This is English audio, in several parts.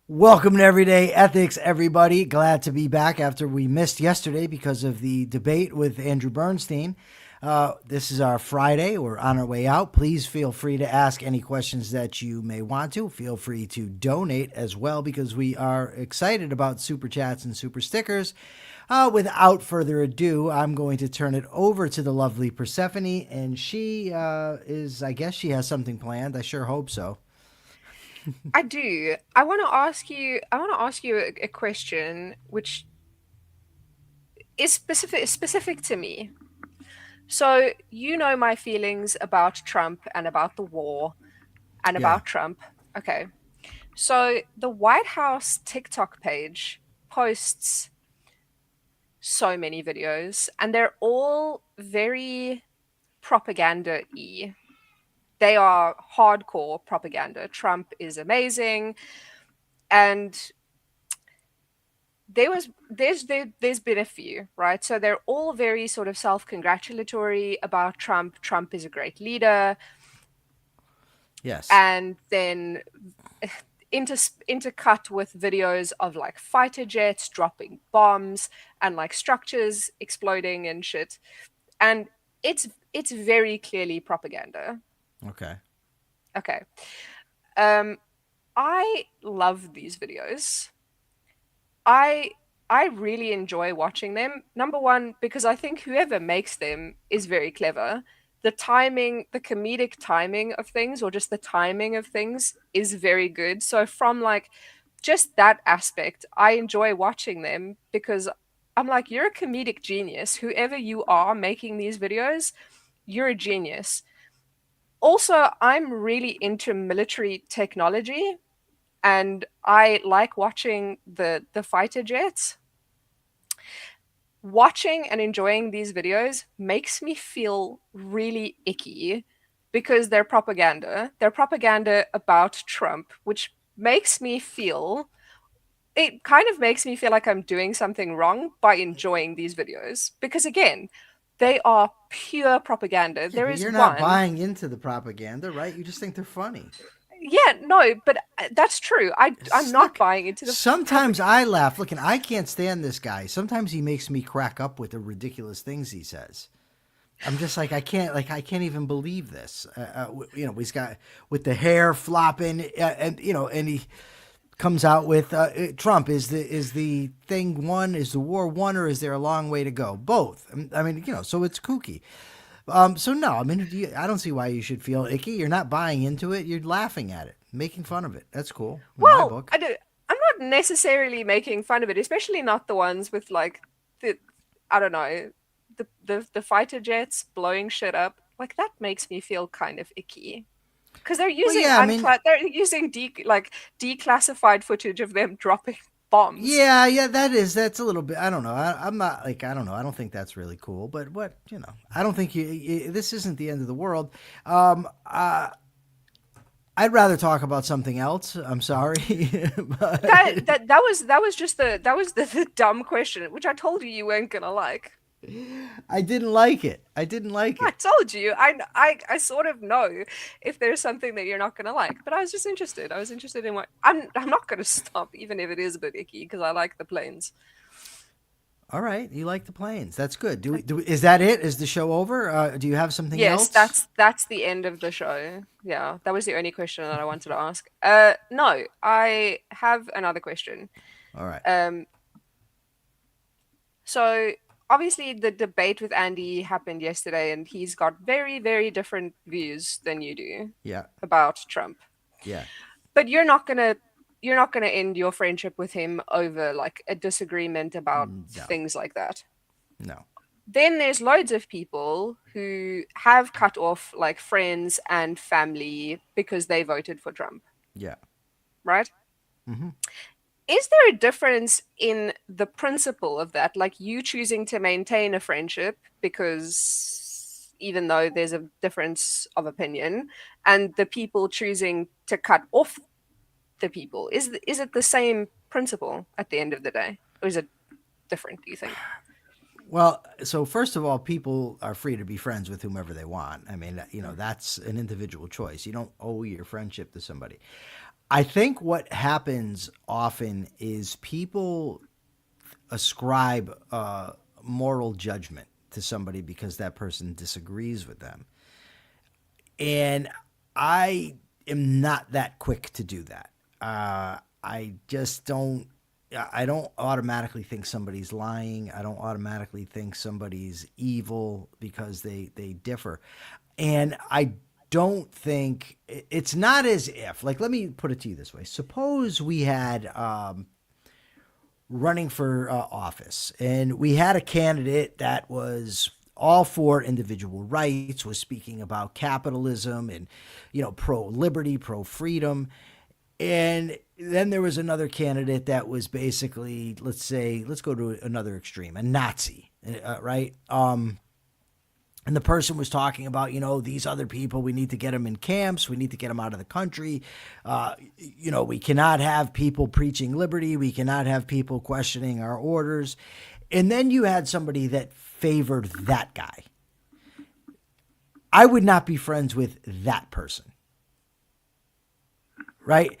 Welcome to Everyday Ethics, everybody. Glad to be back after we missed yesterday because of the debate with Andrew Bernstein. This is our Friday. We're on our way out. Please feel free to ask any questions that you may want to. Feel free to donate as well because we are excited about super chats and super stickers. Without further ado, I'm going to turn it over to the lovely Persephone, and she I guess she has something planned. I sure hope so. I do. I want to ask you a question which is specific to me. So, you know my feelings about Trump and about the war and Yeah. about Trump. Okay. So, the White House TikTok page posts so many videos and they're all very propaganda-y. They are hardcore propaganda. Trump is amazing, and there's been a few, right? So they're all very sort of self-congratulatory about Trump. Trump is a great leader, Yes. and then intercut with videos of like fighter jets dropping bombs and like structures exploding and shit. And it's very clearly propaganda. Okay. Okay. Um I love these videos. I I really enjoy watching them. Number one, because I think whoever makes them is very clever. The timing, the comedic timing of things, or just the timing of things, is very good. So from like just that aspect, I enjoy watching them because I'm like, you're a comedic genius. Whoever you are making these videos, you're a genius. Also, I'm really into military technology, and I like watching the fighter jets. Watching and enjoying these videos makes me feel really icky because they're propaganda. They're propaganda about Trump, which makes me feel it kind of makes me feel like I'm doing something wrong by enjoying these videos because again, they are pure propaganda. Yeah, There but is you're not one. buying into the propaganda, right? You just think they're funny. Yeah, no, but that's true. I'm not Look, buying into the sometimes propaganda. I laugh. Look, and I can't stand this guy. Sometimes he makes me crack up with the ridiculous things he says. I'm just like I can't even believe this. He's got with the hair flopping, and he comes out with Trump is the thing won, is the war won, or is there a long way to go? Both. I mean, so it's kooky. So no, I mean, I don't see why you should feel icky. You're not buying into it. You're laughing at it, making fun of it. That's cool in my Well, book. I'm not necessarily making fun of it, especially not the ones with like the I don't know, the fighter jets blowing shit up. Like that makes me feel kind of icky because Well, yeah, I mean, they're using declassified footage of them dropping bombs. yeah, that's a little bit. I don't know. I'm not like I don't know. I don't think that's really cool. But I don't think this isn't the end of the world. Um, uh, I'd rather talk about something else. I'm sorry, but That was the dumb question, which I told you you weren't gonna like. I didn't like it. I didn't like I it. told you. I sort of know if there's something that you're not going to like, but I was just interested. I was interested in what I'm not going to stop even if it is a bit icky because I like the planes. All right, you like the planes. That's good. Is that it? Is the show over? Do you have something Yes, else? that's the end of the show. Yeah, that was the only question that I wanted to ask. No, I have another question. All right. Um, so obviously the debate with Andy happened yesterday, and he's got very different views than you do Yeah. about Trump. Yeah. But you're not gonna end your friendship with him over like a disagreement about No. things like that. No. Then there's loads of people who have cut off like friends and family because they voted for Trump, Yeah. right? Mm-hmm. Is there a difference in the principle of that? Like you choosing to maintain a friendship because even though there's a difference of opinion, and the people choosing to cut off the people, is it the same principle at the end of the day, or is it different, do you think? Well, so first of all, people are free to be friends with whomever they want. I mean, Mm. that's an individual choice. You don't owe your friendship to somebody. I think what happens often is people ascribe moral judgment to somebody because that person disagrees with them. And I am not that quick to do that. I just don't. I don't automatically think somebody's lying. I don't automatically think somebody's evil because they differ. And I don't think it's not as if, like, let me put it to you this way. Suppose we had running for office and we had a candidate that was all for individual rights, was speaking about capitalism and, pro liberty, pro freedom. And then there was another candidate that was basically, let's go to another extreme, a Nazi, right? And the person was talking about, these other people, we need to get them in camps. We need to get them out of the country. We cannot have people preaching liberty. We cannot have people questioning our orders. And then you had somebody that favored that guy. I would not be friends with that person. Right?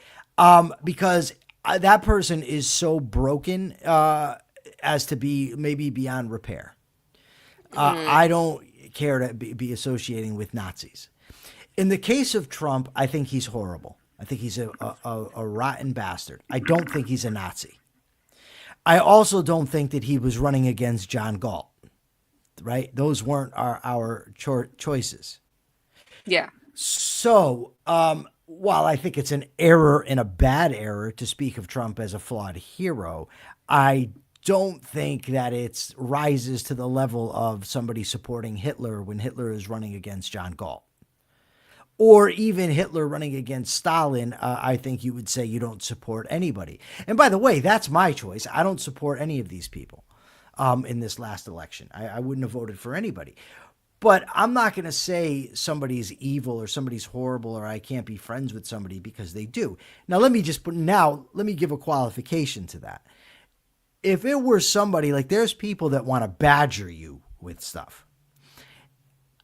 Because that person is so broken as to be maybe beyond repair. I don't care to be associating with Nazis. In the case of Trump, I think he's horrible. I think he's a rotten bastard. I don't think he's a Nazi. I also don't think that he was running against John Galt, right? Those weren't our choices. Yeah. So, while I think it's an error and a bad error to speak of Trump as a flawed hero, I don't think that it rises to the level of somebody supporting Hitler when Hitler is running against John Galt. Or even Hitler running against Stalin. I think you would say you don't support anybody. And by the way, that's my choice. I don't support any of these people in this last election. I wouldn't have voted for anybody. But I'm not going to say somebody's evil or somebody's horrible or I can't be friends with somebody because they do. Now, let me give a qualification to that. If it were somebody, like, there's people that want to badger you with stuff.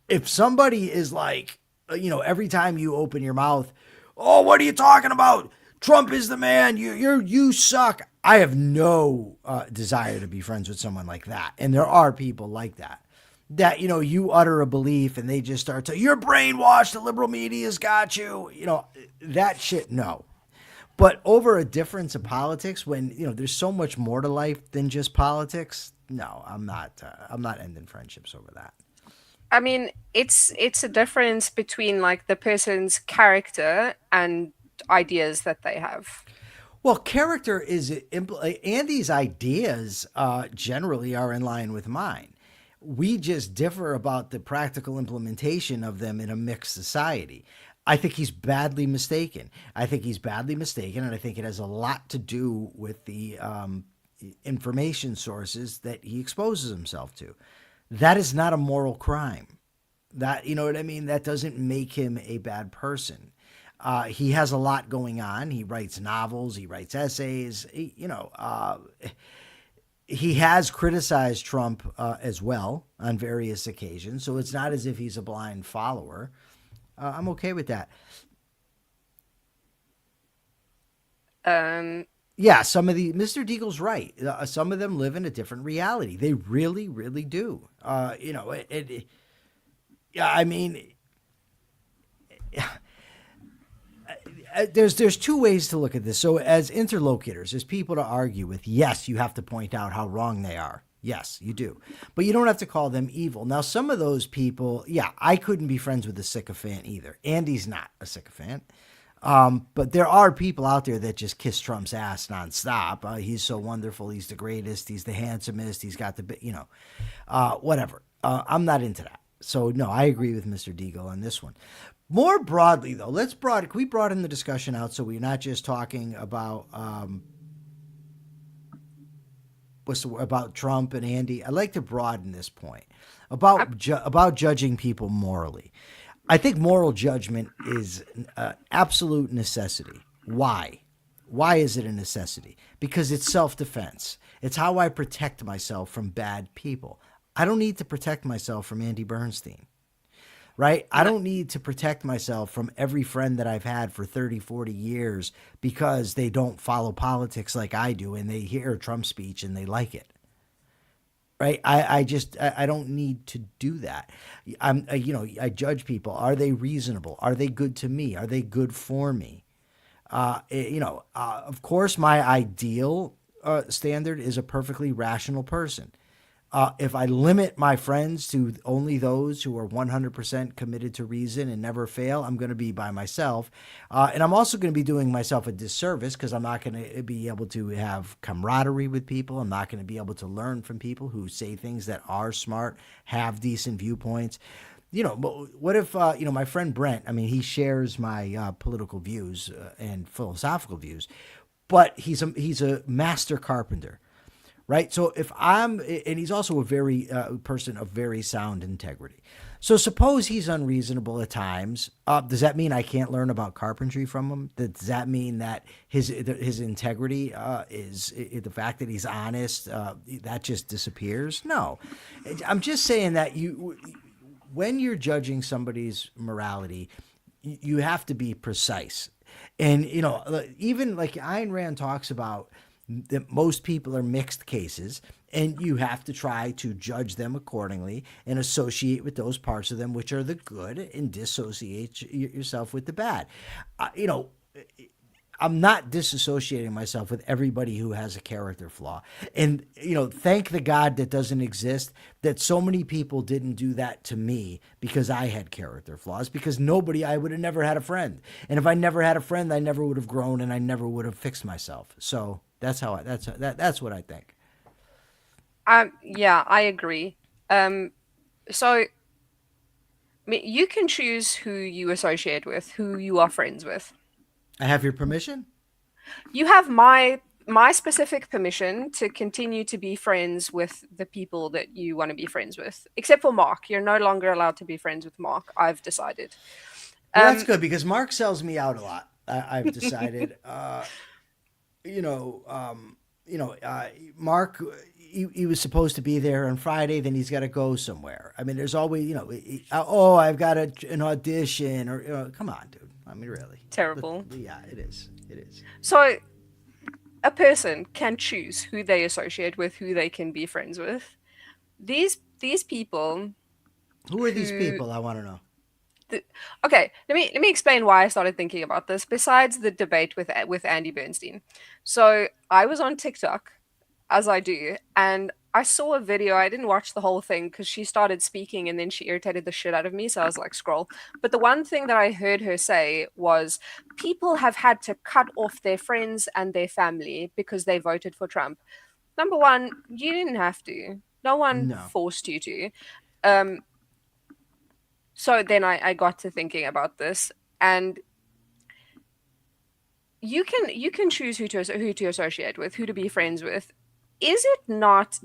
If somebody is like, every time you open your mouth, oh, what are you talking about? Trump is the man. You suck. I have no desire to be friends with someone like that. And there are people like that. That, you utter a belief and they just start to, you're brainwashed, the liberal media's got you, that shit, no. But over a difference of politics, when, there's so much more to life than just politics, no, I'm not ending friendships over that. I mean, it's a difference between, like, the person's character and ideas that they have. Well, character is, Andy's ideas generally are in line with mine. We just differ about the practical implementation of them in a mixed society. I think he's badly mistaken. And I think it has a lot to do with the information sources that he exposes himself to. That is not a moral crime. That, you know what I mean? That doesn't make him a bad person. He has a lot going on. He writes novels. He writes essays. He has criticized Trump as well on various occasions, so it's not as if he's a blind follower. I'm okay with that. Yeah, some of the Mr. Deagle's right. Some of them live in a different reality. They really, really do. I mean, there's two ways to look at this. So as interlocutors, as people to argue with, yes, you have to point out how wrong they are. Yes, you do. But you don't have to call them evil. Now, some of those people, yeah, I couldn't be friends with a sycophant either. Andy's not a sycophant. But there are people out there that just kiss Trump's ass nonstop. He's so wonderful. He's the greatest. He's the handsomest. He's got the, whatever. I'm not into that. So, no, I agree with Mr. Deagle on this one. More broadly, though, can we broaden the discussion out so we're not just talking about about Trump and Andy? I'd like to broaden this point about judging people morally. I think moral judgment is an absolute necessity. Why? Why is it a necessity? Because it's self-defense. It's how I protect myself from bad people. I don't need to protect myself from Andy Bernstein. right? I No, don't need to protect myself from every friend that I've had for 30, 40 years because they don't follow politics like I do and they hear a Trump speech and they like it. Right. I don't need to do that. I judge people. Are they reasonable? Are they good to me? Are they good for me? Of course, my ideal standard is a perfectly rational person. If I limit my friends to only those who are 100% committed to reason and never fail, I'm going to be by myself. And I'm also going to be doing myself a disservice because I'm not going to be able to have camaraderie with people. I'm not going to be able to learn from people who say things that are smart, have decent viewpoints. But what if, my friend Brent, I mean, he shares my political views and philosophical views, but he's a master carpenter, right? So and he's also a very person of very sound integrity. So suppose he's unreasonable at times. Does that mean I can't learn about carpentry from him? Does that mean that his integrity is the fact that he's honest that just disappears? No, I'm just saying that when you're judging somebody's morality, you have to be precise. And, even like Ayn Rand talks about that most people are mixed cases, and you have to try to judge them accordingly and associate with those parts of them which are the good and dissociate yourself with the bad. I'm not disassociating myself with everybody who has a character flaw. And, thank the God that doesn't exist, that so many people didn't do that to me because I had character flaws, because I would have never had a friend. And if I never had a friend, I never would have grown and I never would have fixed myself. So that's what I think. yeah, I agree. So I mean, you can choose who you associate with, who you are friends with. I have your permission? You have my specific permission to continue to be friends with the people that you want to be friends with, except for Mark. You're no longer allowed to be friends with Mark. I've decided. Well, that's Um, good because Mark sells me out a lot. I've decided. You know, Mark, he was supposed to be there on Friday, then he's got to go somewhere. I mean, there's always, oh, I've got an audition, or come on, dude. I mean, really. Terrible. Yeah, it is. It is. So a person can choose who they associate with, who they can be friends with. These people Who are these who people? I want to know. the, okay, let me explain why I started thinking about this. Besides the debate with Andy Bernstein, so I was on TikTok, as I do, and I saw a video. I didn't watch the whole thing because she started speaking and then she irritated the shit out of me. So I was like, scroll. But the one thing that I heard her say was people have had to cut off their friends and their family because they voted for Trump. Number one, you didn't have to. No one No. forced you to. Um, so then I got to thinking about this, and you can choose who to associate with, who to be friends with. Is it not?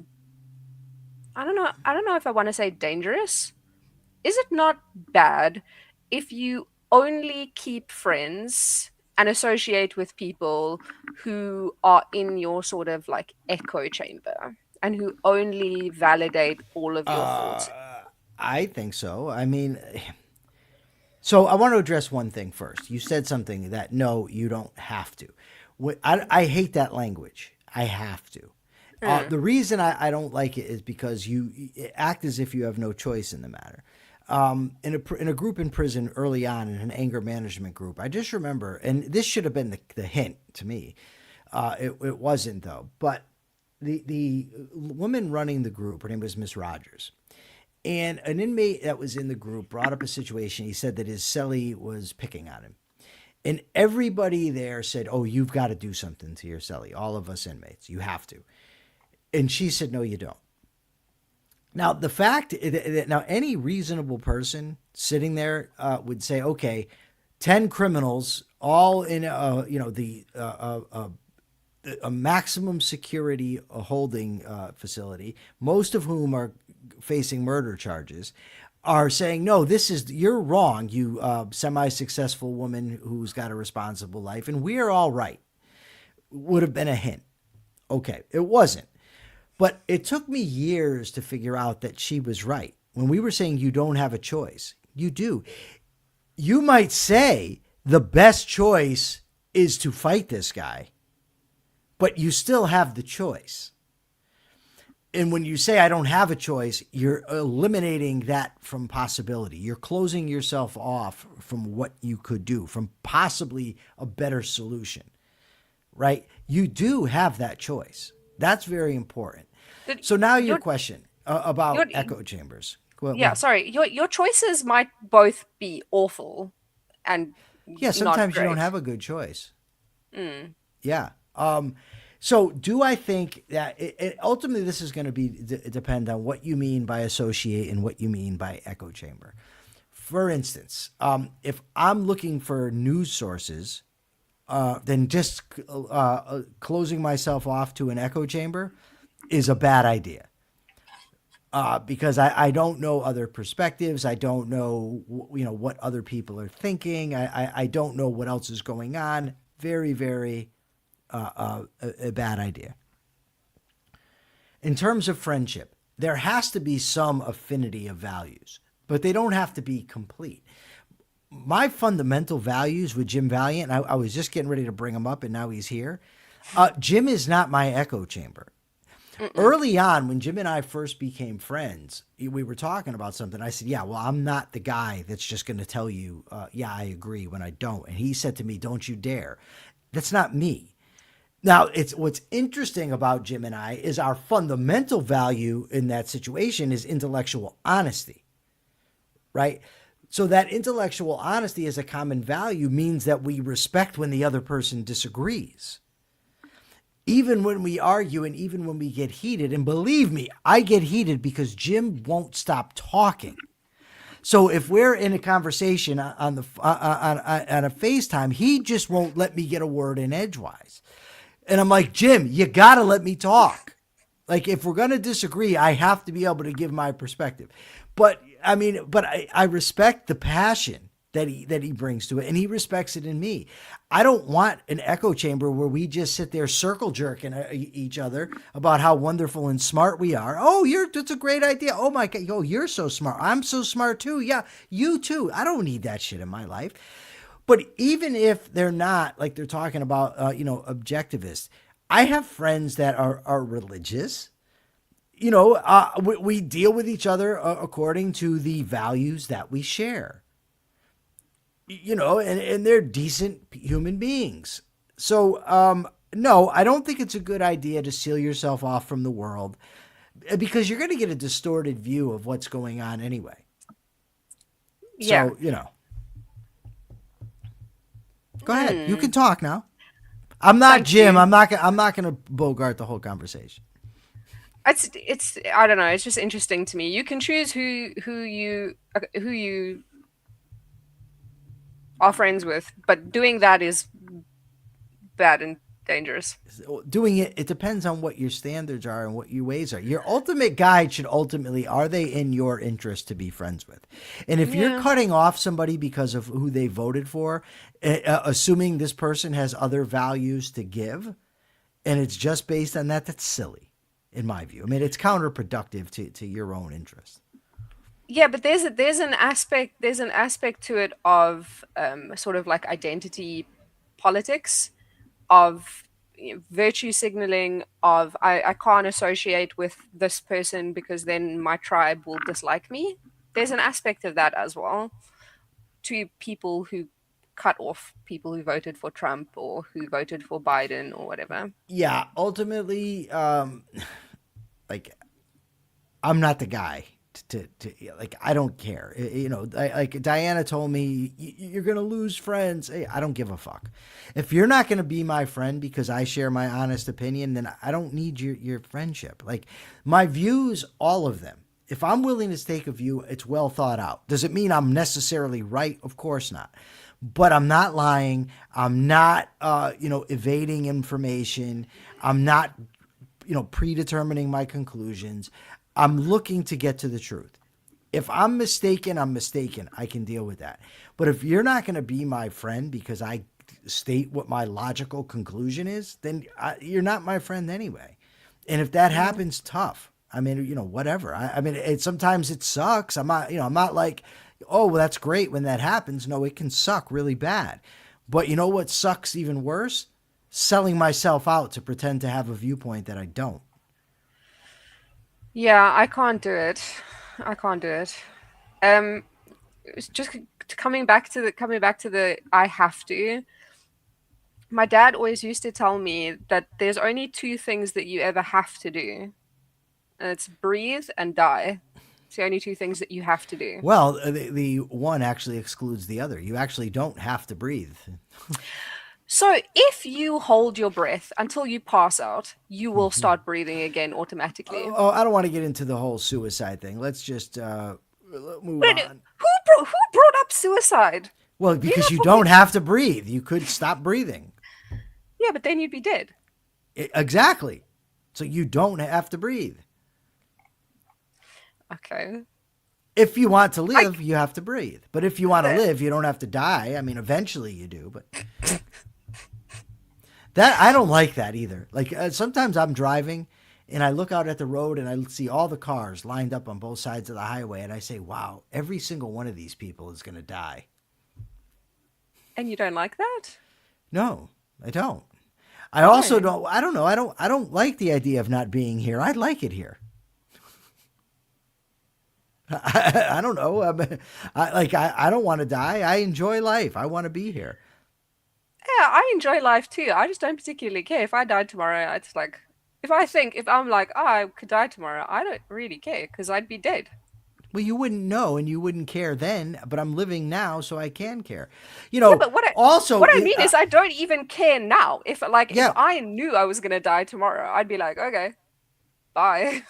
I don't know if I want to say dangerous. Is it not bad if you only keep friends and associate with people who are in your sort of like echo chamber and who only validate all of your Uh, thoughts? I think so. I mean, so I want to address one thing first. You said something that no, you don't have to. I hate that language. I have to. Mm, The reason I don't like it is because you act as if you have no choice in the matter. In a group in prison early on, in an anger management group, I just remember, and this should have been the hint to me. It wasn't though. But the woman running the group, her name was Miss Rogers, and an inmate that was in the group brought up a situation. He said that his cellie was picking on him. And everybody there said, "Oh, you've got to do something to your cellie. All of us inmates, you have to." And she said, "No, you don't." Now, the fact that now any reasonable person sitting there would say, "Okay, 10 criminals, all in a maximum security holding facility, most of whom are facing murder charges, are saying, no, you're wrong, you semi-successful woman who's got a responsible life, and we're all right," would have been a hint. Okay, it wasn't. But it took me years to figure out that she was right. When we were saying you don't have a choice, You do. You might say the best choice is to fight this guy, but you still have the choice. And when you say I don't have a choice, you're eliminating that from possibility. You're closing yourself off from what you could do, from possibly a better solution, right? You do have that choice. That's very important. But So now your your question your about echo chambers. yeah, sorry. Your choices might both be awful and Yeah, not sometimes you don't great. have a good choice. Mm. Yeah. So do I think that ultimately this is going to be depend on what you mean by associate and what you mean by echo chamber. For instance, if I'm looking for news sources, then just closing myself off to an echo chamber is a bad idea. Because I don't know other perspectives. I don't know, what other people are thinking. I don't know what else is going on. Very, very a bad idea. In terms of friendship, there has to be some affinity of values, but they don't have to be complete. My fundamental values with Jim Valiant, I was just getting ready to bring him up, and now he's here. Jim is not my echo chamber. Mm-mm. Early on, when Jim and I first became friends, we were talking about something. I said, "Yeah, well, I'm not the guy that's just going to tell you, yeah, I agree when I don't." And he said to me, "Don't you dare." That's not me. Now, it's what's interesting about Jim and I is our fundamental value in that situation is intellectual honesty, right? So that intellectual honesty as a common value means that we respect when the other person disagrees. Even when we argue and even when we get heated, and believe me, I get heated because Jim won't stop talking. So if we're in a conversation on a FaceTime, he just won't let me get a word in edgewise. And I'm like, Jim, you got to let me talk. Like, if we're going to disagree, I have to be able to give my perspective. But I respect the passion that he brings to it, and he respects it in me. I don't want an echo chamber where we just sit there circle jerking each other about how wonderful and smart we are. Oh, that's a great idea. Oh my God, you're so smart. I'm so smart too. Yeah, you too. I don't need that shit in my life. But even if they're not, like they're talking about, objectivists, I have friends that are religious. We deal with each other according to the values that we share. And they're decent human beings. So, no, I don't think it's a good idea to seal yourself off from the world because you're going to get a distorted view of what's going on anyway. Yeah. So, go ahead. You can Hmm. talk now. I'm not Thank Jim. you. I'm not going to bogart the whole conversation. It's I don't know. It's just interesting to me. You can choose who you are friends with, but doing that is bad and dangerous. Doing it depends on what your standards are and what your ways are. Your ultimate guide should ultimately, are they in your interest to be friends with? And if you're Yeah. cutting off somebody because of who they voted for, assuming this person has other values to give, and it's just based on that, that's silly in my view. I mean, it's counterproductive to your own interest. Yeah, but there's an aspect to it of sort of like identity politics, of virtue signaling, of I can't associate with this person because then my tribe will dislike me. There's an aspect of that as well to people who cut off people who voted for Trump or who voted for Biden or whatever. Yeah, ultimately, like I'm not the guy like I don't care. Like Diana told me, you're gonna lose friends. Hey, I don't give a fuck. If you're not gonna be my friend because I share my honest opinion, then I don't need your friendship. Like my views, all of them. If I'm willing to take a view, it's well thought out. Does it mean I'm necessarily right? Of course not. But I'm not lying. I'm not, evading information. I'm not predetermining my conclusions. I'm looking to get to the truth. If I'm mistaken, I'm mistaken. I can deal with that. But if you're not going to be my friend because I state what my logical conclusion is, then you're not my friend anyway. And if that happens, tough. I mean, whatever. I mean, sometimes it sucks. I'm not like, Oh, well, that's great when that happens. No, it can suck really bad. But you know what sucks even worse? Selling myself out to pretend to have a viewpoint that I don't. Yeah, I can't do it. I can't do it. Um, it's just coming back to the I have to. My dad always used to tell me that there's only two things that you ever have to do, and it's breathe and die. It's the only two things that you have to do. Well, the one actually excludes the other. You actually don't have to breathe. So if you hold your breath until you pass out, you will start breathing again automatically. Oh, I don't want to get into the whole suicide thing. Let's just move Wait, on. who brought up suicide? Well, You're because not you talking. don't have to breathe. You could stop breathing. Yeah, but then you'd be dead. Exactly. So you don't have to breathe. Okay. If you want to I live, you have to breathe. But if you want to uh, live, you don't have to die. I mean, eventually you do, but that I don't like that either. Like sometimes I'm driving and I look out at the road and I see all the cars lined up on both sides of the highway and I say, "Wow, every single one of these people is going to die." and you don't like that? No, I don't. I also Why? don't I don't know. I don't like the idea of not being here. I like it here. I don't know. I don't want to die. I enjoy life. I want to be here. Yeah, I enjoy life too. I just don't particularly care. If I died tomorrow, it's like if I'm like, oh, I could die tomorrow, I don't really care because I'd be dead. Well, you wouldn't know and you wouldn't care then, but I'm living now, so I can care. Yeah, but Also, what I mean is I don't even care now. If yeah. I knew I was gonna die tomorrow, I'd be like, okay, bye.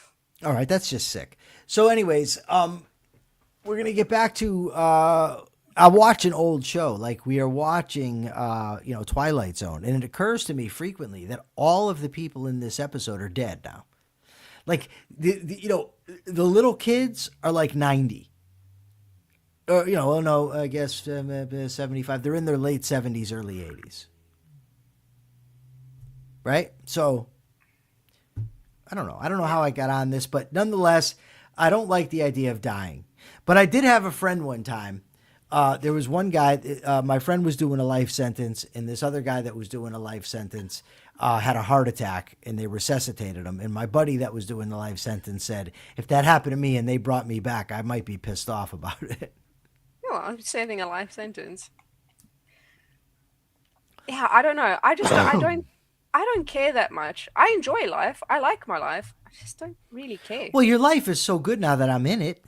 All right, that's just sick. So, anyways, we're gonna get back to. I watch an old show, like we are watching, Twilight Zone, and it occurs to me frequently that all of the people in this episode are dead now. Like the little kids are like 90. Or oh no, I guess 75. They're in their late 70s, early 80s, right? So I don't know. I don't know Yeah. how I got on this, but nonetheless, I don't like the idea of dying. But I did have a friend one time. There was one guy. My friend was doing a life sentence, and this other guy that was doing a life sentence had a heart attack, and they resuscitated him. And my buddy that was doing the life sentence said, "If that happened to me and they brought me back, I might be pissed off about it." Oh, I'm saving a life sentence. Yeah, I don't know. I don't care that much. I enjoy life. I like my life. I just don't really care. Well, your life is so good now that I'm in it.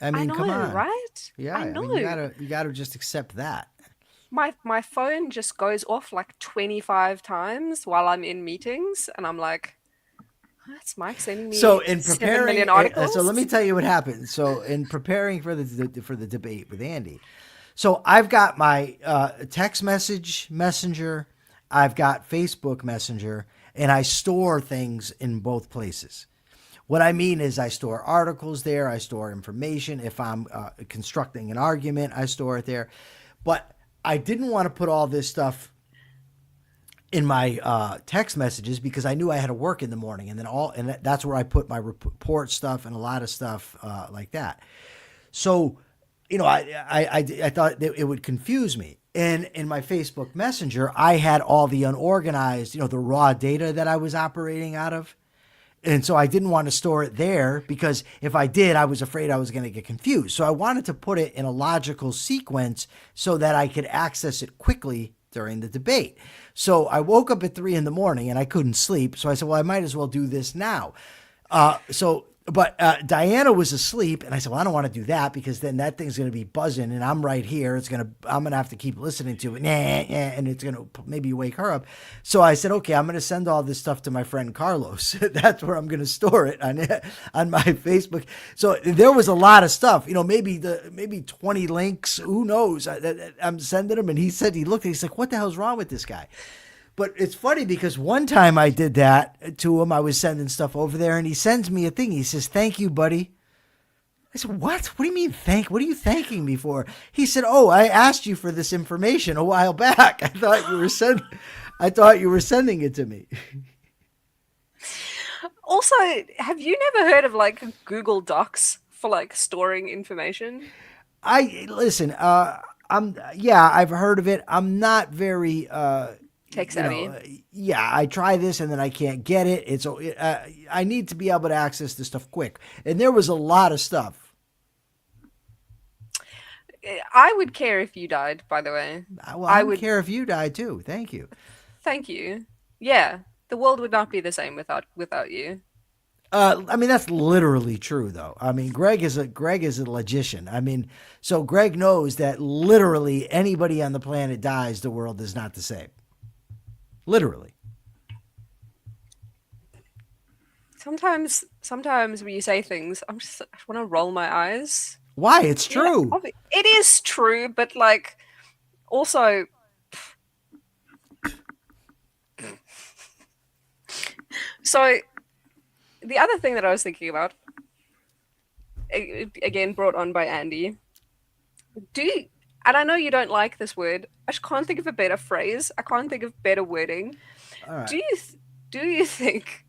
I I mean, come know, on. right? Yeah, I I mean, know. you gotta just accept that. My phone just goes off like 25 times while I'm in meetings, and I'm like, that's Mike sending So me in 7 preparing, million so let me articles. tell you what happened. So in preparing for the debate with Andy, so I've got my text message messenger, I've got Facebook Messenger, and I store things in both places. What I mean is, I store articles there, I store information. If I'm constructing an argument, I store it there. But I didn't want to put all this stuff in my text messages because I knew I had to work in the morning, and that's where I put my report stuff and a lot of stuff like that. So, I thought that it would confuse me. And in my Facebook Messenger, I had all the unorganized, the raw data that I was operating out of. And so I didn't want to store it there because if I did, I was afraid I was going to get confused. So I wanted to put it in a logical sequence so that I could access it quickly during the debate. So I woke up at 3 in the morning and I couldn't sleep. So I said, well, I might as well do this now. But Diana was asleep, and I said, "Well, I don't want to do that because then that thing's going to be buzzing, and I'm right here. I'm gonna have to keep listening to it, and it's going to maybe wake her up." So I said, "Okay, I'm going to send all this stuff to my friend Carlos. That's where I'm going to store it on my Facebook." So there was a lot of stuff, maybe 20 links. Who knows? I'm sending him, and he said he looked, and he's like, "What the hell's wrong with this guy?" But it's funny because one time I did that to him. I was sending stuff over there, and he sends me a thing. He says, "Thank you, buddy." I said, "What? What do you mean thank? What are you thanking me for?" He said, "Oh, I asked you for this information a while back. I thought you were sending it to me." Also, have you never heard of like Google Docs for like storing information? I listen. Yeah, I've heard of it. I'm not very. Tech savvy. Yeah, I try this and then I can't get it. I need to be able to access this stuff quick, and there was a lot of stuff. I would care if you died, by the way. Well, I I don't would. care if you die too. Thank you. Thank you. Yeah, the world would not be the same without you. I mean that's literally true, though. I mean, Greg is a logician. I mean, so Greg knows that literally anybody on the planet dies, the world is not the same. Literally. Sometimes when you say things, I want to roll my eyes. Why? It's Yeah, true. it is true, but like also, so the other thing that I was thinking about, again brought on by Andy, do you, and I know you don't like this word. I just can't think of a better phrase. I can't think of better wording. All right. Do you do you think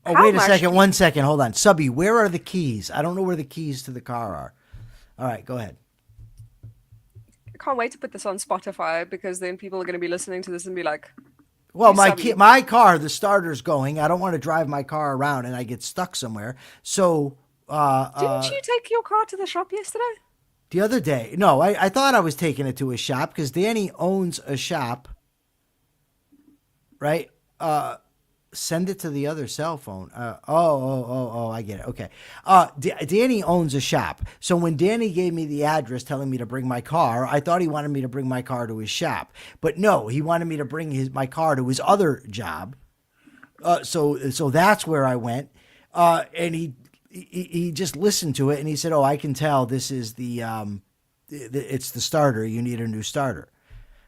Oh, how wait a much second. do you, 1 second. Hold on. Subby, where are the keys? I don't know where the keys to the car are. All right, go ahead. I can't wait to put this on Spotify because then people are going to be listening to this and be like, Well, "Who's Subby?" my car, the starter's going. I don't want to drive my car around and I get stuck somewhere. So, Didn't you take your car to the shop yesterday? the other day, no, I thought I was taking it to a shop because Danny owns a shop, right? Send it to the other cell phone. I get it. Okay. Danny owns a shop. So when Danny gave me the address telling me to bring my car, I thought he wanted me to bring my car to his shop. But no, he wanted me to bring my car to his other job. So that's where I went. And he just listened to it and he said, "Oh, I can tell this is it's the starter. You need a new starter."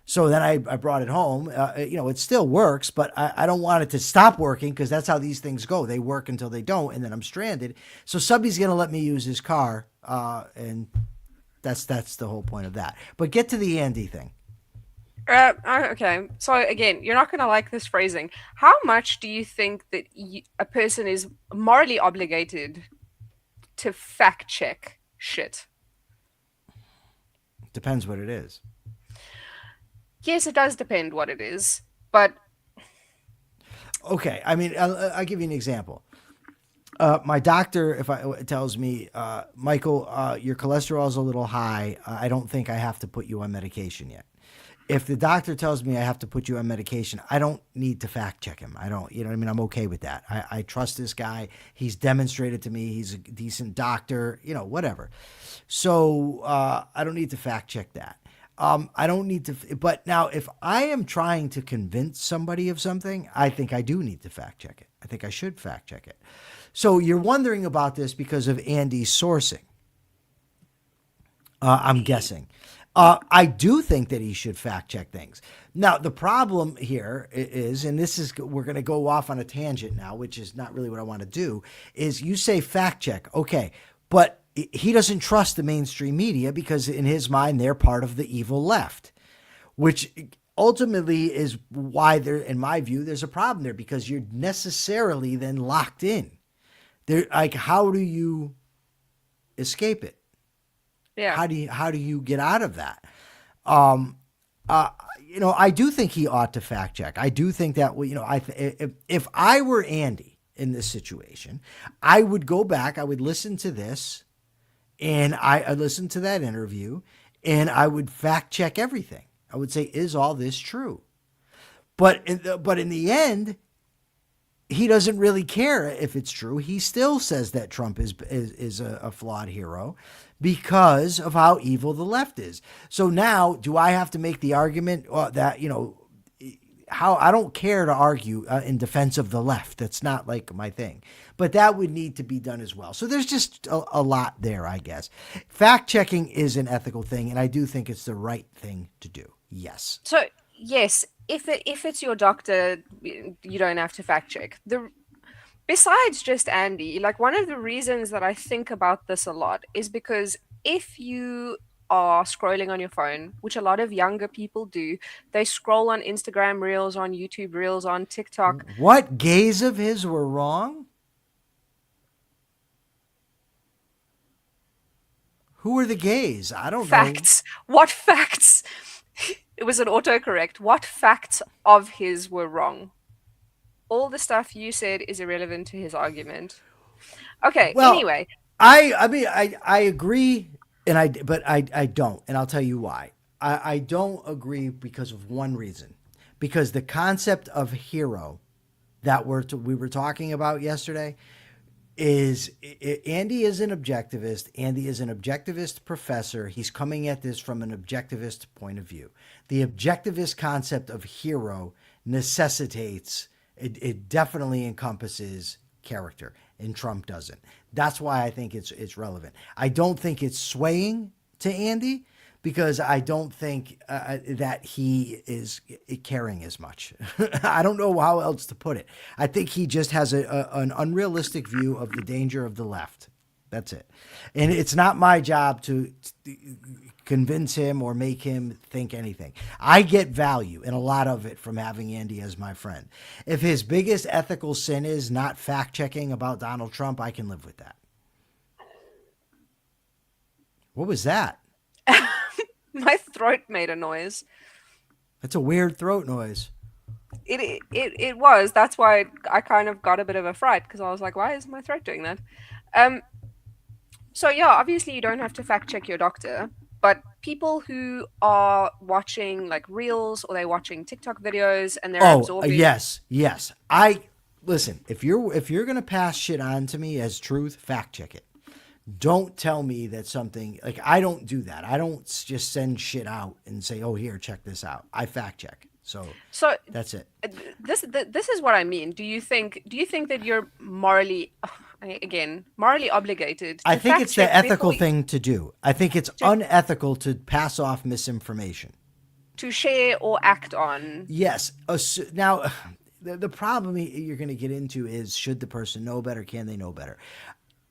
So then I brought it home. It still works, but I don't want it to stop working because that's how these things go. They work until they don't, and then I'm stranded. So Subby's going to let me use his car, and that's the whole point of that. But get to the Andy thing. Okay. So again, you're not going to like this phrasing. How much do you think that a person is morally obligated to fact check shit? Depends what it is. Yes, it does depend what it is, but Okay, I mean, I'll give you an example. My doctor, if I tells me, Michael, your cholesterol is a little high. I don't think I have to put you on medication yet. If the doctor tells me I have to put you on medication, I don't need to fact check him. I don't, you know what I mean? I'm okay with that. I trust this guy. He's demonstrated to me he's a decent doctor, whatever. So I don't need to fact check that. I don't need to, but now if I am trying to convince somebody of something, I think I do need to fact check it. I think I should fact check it. So you're wondering about this because of Andy's sourcing. I'm guessing. I do think that he should fact check things. Now, the problem here is, and we're going to go off on a tangent now, which is not really what I want to do, is you say fact check. Okay. But he doesn't trust the mainstream media because in his mind, they're part of the evil left, which ultimately is why in my view, there's a problem there because you're necessarily then locked in. Like, how do you escape it? yeah. How do you get out of that? Um, I do think he ought to fact check. I do think that if I were Andy in this situation, I would go back. I would listen to this, and I listened to that interview, and I would fact check everything. I would say, is all this true? But in the end, he doesn't really care if it's true. He still says that Trump is a flawed hero because of how evil the left is. So now, do I have to make the argument that how I don't care to argue in defense of the left? That's not like my thing, but that would need to be done as well. So there's just a lot there, I guess. Fact checking is an ethical thing, and I do think it's the right thing to do. Yes. So yes, if it's your doctor, you don't have to fact check. Besides just Andy, like one of the reasons that I think about this a lot is because if you are scrolling on your phone, which a lot of younger people do, they scroll on Instagram Reels, on YouTube Reels, on TikTok. What gays of his were wrong? Who are the gays? I don't know. Facts. What facts? It was an autocorrect. What facts of his were wrong? All the stuff you said is irrelevant to his argument. Okay, Well, anyway. I mean, I agree, but I don't, and I'll tell you why. I don't agree because of one reason, because the concept of hero that we were talking about yesterday is Andy is an objectivist. Andy is an objectivist professor. He's coming at this from an objectivist point of view. The objectivist concept of hero necessitates it definitely encompasses character, and Trump doesn't. That's why I think it's relevant. I don't think it's swaying to Andy because I don't think that he is caring as much. I don't know how else to put it. I think he just has an unrealistic view of the danger of the left. That's it. And it's not my job to convince him or make him think anything. I get value and a lot of it from having Andy as my friend. If his biggest ethical sin is not fact checking about Donald Trump, I can live with that. What was that? My throat made a noise. That's a weird throat noise. It was. That's why I kind of got a bit of a fright because I was like, why is my throat doing that? So yeah, obviously you don't have to fact check your doctor, but people who are watching like reels or they're watching TikTok videos and they're absorbing. Yes. I listen. If you're gonna pass shit on to me as truth, fact check it. Don't tell me that something like I don't do that. I don't just send shit out and say, "Oh, here, check this out." I fact check. So that's it. This is what I mean. Do you think that you're morally morally obligated to I think fact it's the check ethical before thing to do. I think it's unethical to pass off misinformation. to share or act on? Yes. Now, the problem you're going to get into is should the person know better? Can they know better?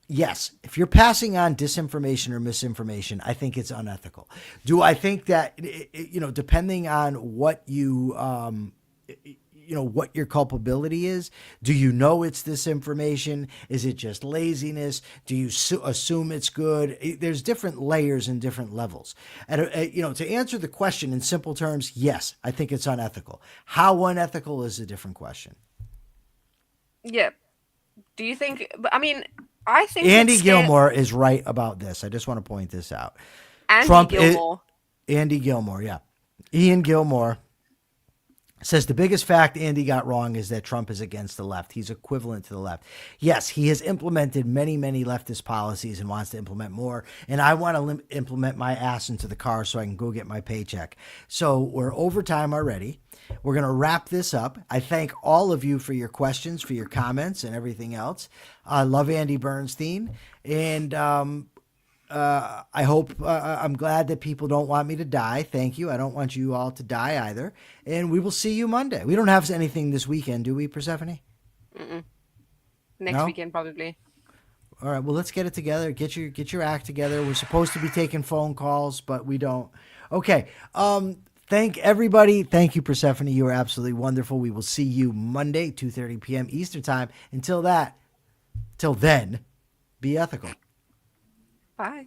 Yes, if you're passing on disinformation or misinformation, I think it's unethical. Do I think that, depending on what what your culpability is, do you know it's disinformation? Is it just laziness? Do you assume it's good? There's different layers and different levels. And, to answer the question in simple terms, yes, I think it's unethical. How unethical is a different question. Yeah. Do you think? I mean, I think Andy Gilmore is right about this. I just want to point this out. Andy Gilmore, yeah. Ian Gilmore says the biggest fact Andy got wrong is that Trump is against the left. He's equivalent to the left. Yes, he has implemented many, many leftist policies and wants to implement more. And I want to implement my ass into the car so I can go get my paycheck. So we're over time already. We're going to wrap this up. I thank all of you for your questions, for your comments, and everything else. I love Andy Bernstein. And I hope I'm glad that people don't want me to die. Thank you. I don't want you all to die either. And we will see you Monday. We don't have anything this weekend, do we, Persephone? Next weekend, probably. All right. Well, let's get it together. Get your act together. We're supposed to be taking phone calls, but we don't. Okay. Thank everybody. Thank you, Persephone. You are absolutely wonderful. We will see you Monday, 2:30 p.m. Eastern Time. Till then, be ethical. Bye.